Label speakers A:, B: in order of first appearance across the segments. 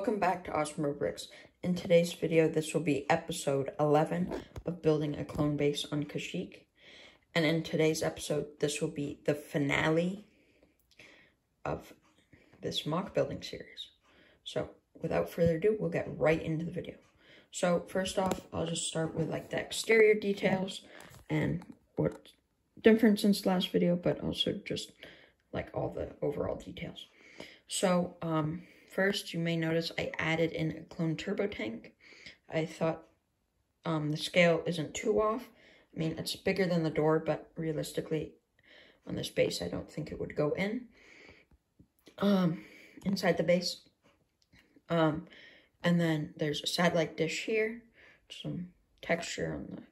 A: Welcome back to Awesome Rubrics. In today's video, this will be episode 11 of building a clone base on Kashyyyk. And in today's episode, this will be the finale of this MOC building series. So without further ado, we'll get right into the video. So first off, I'll just start with like the exterior details and what's different since the last video, but also just like all the overall details. So, first, you may notice I added in a clone turbo tank. I thought the scale isn't too off. I mean, it's bigger than the door, but realistically, on this base, I don't think it would go in. Inside the base. And then there's a satellite dish here. Some texture on the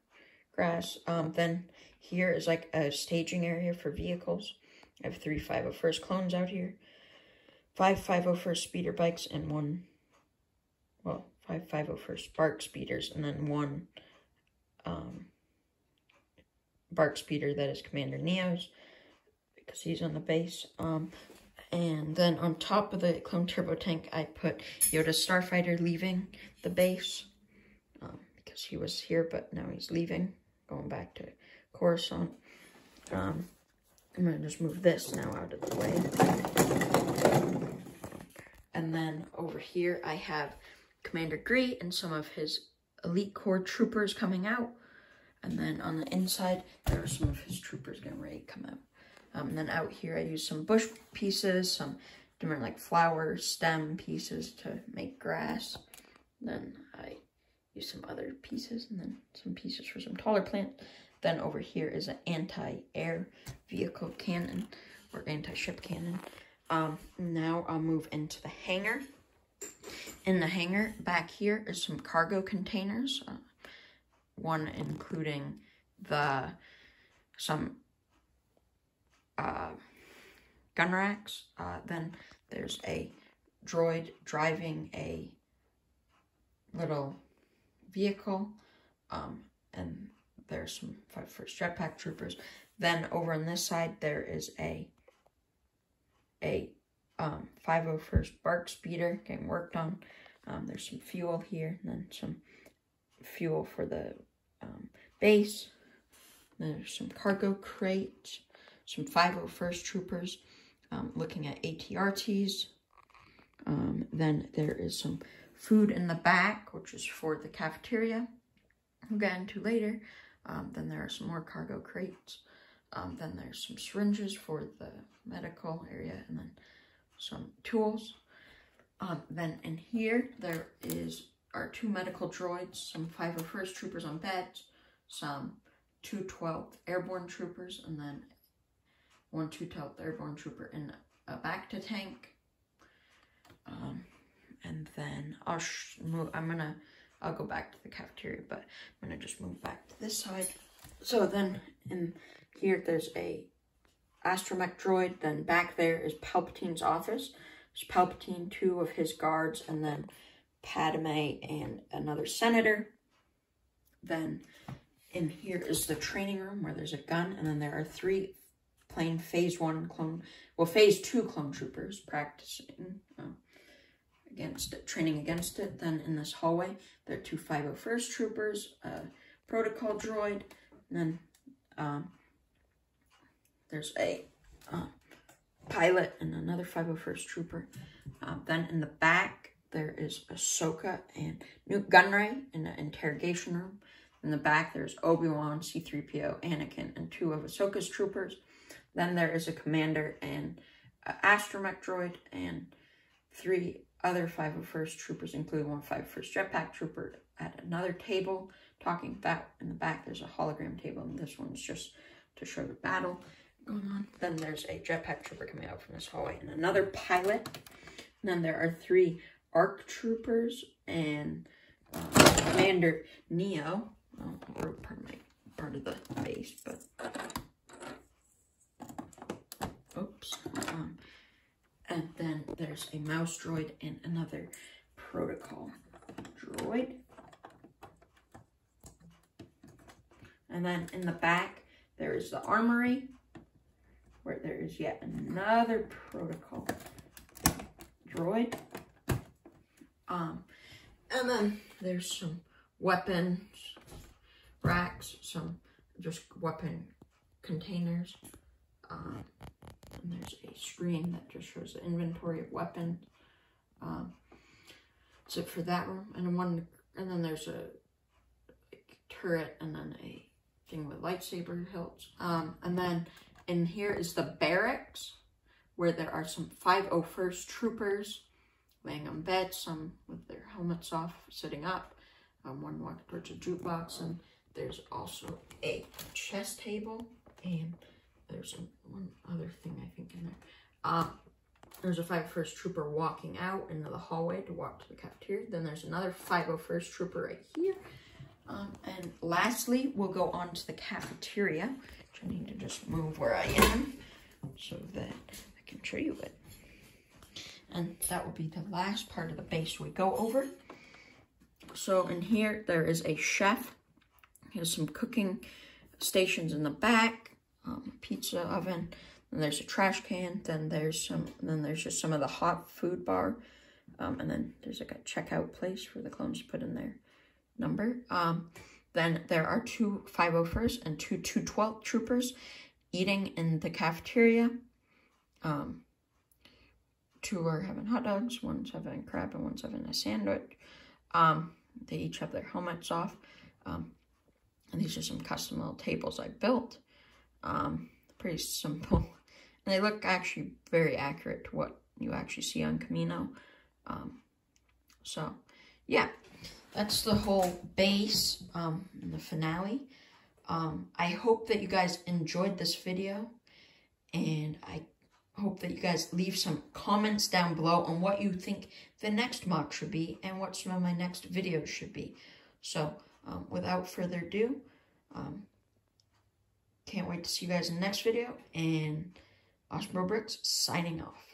A: grass. Then here is like a staging area for vehicles. I have 3 501st clones out here. 5 501st speeder bikes and 5 501st Spark speeders, and then 1 Bark speeder that is Commander Neo's, because he's on the base. And then on top of the clone turbo tank, I put Yoda Starfighter leaving the base, because he was here, but now he's leaving, going back to Coruscant. I'm going to just move this now out of the way. And then over here, I have Commander Gree and some of his Elite Corps troopers coming out. And then on the inside, there are some of his troopers getting ready to come out. And then out here, I use some bush pieces, some different like flower stem pieces to make grass. Then I use some other pieces and then some pieces for some taller plants. Then over here is an anti-air vehicle cannon or anti-ship cannon. Now I'll move into the hangar. In the hangar, back here is some cargo containers. One including some gun racks. Then there's a droid driving a little vehicle. And there's some 501st jetpack troopers. Then over on this side, there is a 501st Bark speeder getting worked on. There's some fuel here, and then some fuel for the base. There's some cargo crates, some 501st troopers looking at ATRTs. Then there is some food in the back, which is for the cafeteria. We'll get into later. Then there are some more cargo crates. Then there's some syringes for the medical area, and then some tools. Then in here, there are 2 medical droids, some 501st troopers on beds, some 212th airborne troopers, and then 1 212th airborne trooper in a Bacta tank. And then I'll go back to the cafeteria, but I'm gonna just move back to this side. So then in here, there's a astromech droid. Then back there is Palpatine's office. There's Palpatine, 2 of his guards, and then Padme and another senator. Then in here is the training room where there's a gun, and then there are 3 plain phase 2 clone troopers practicing training against it. Then in this hallway, there are 2 501st troopers, a protocol droid, and then there's a pilot and another 501st trooper. Then in the back, there is Ahsoka and Newt Gunray in the interrogation room. In the back, there's Obi-Wan, C-3PO, Anakin, and 2 of Ahsoka's troopers. Then there is a commander and an astromech droid and 3 other 501st troopers, including 1 501st jetpack trooper at another table talking. That in the back, there's a hologram table, and this one's just to show the battle going on. Then there's a jetpack trooper coming out from this hallway and another pilot. And then there are 3 ARC troopers and Commander Neo. I wrote part of the base, but oops. And then there's a mouse droid and another protocol droid. And then in the back, there is the armory, where there is yet another protocol droid. And then there's some weapons racks, some just weapon containers. And there's a screen that just shows the inventory of weapons. That's it for that room. And then there's a turret and then a thing with lightsaber hilts. And then in here is the barracks, where there are some 501st troopers laying on beds, some with their helmets off, sitting up. One walking towards a jukebox, and there's also a chess table, and there's one other thing I think in there. There's a 501st trooper walking out into the hallway to walk to the cafeteria. Then there's another 501st trooper right here. And lastly, we'll go on to the cafeteria, which I need to just move where I am so that I can show you it. And that will be the last part of the base we go over. So in here, there is a chef. There's some cooking stations in the back, pizza oven. And there's a trash can. Then there's just some of the hot food bar. And then there's like a checkout place for the clones to put in their number. Then there are two 501st and two 212th troopers eating in the cafeteria. Two are having hot dogs, one's having crab, and one's having a sandwich. They each have their helmets off. And these are some custom little tables I built. Pretty simple. And they look actually very accurate to what you actually see on Camino. So, yeah. That's the whole base in the finale. I hope that you guys enjoyed this video. And I hope that you guys leave some comments down below on what you think the next MOC should be and what some of my next videos should be. So, without further ado, can't wait to see you guys in the next video. And Awesome Bro Bricks signing off.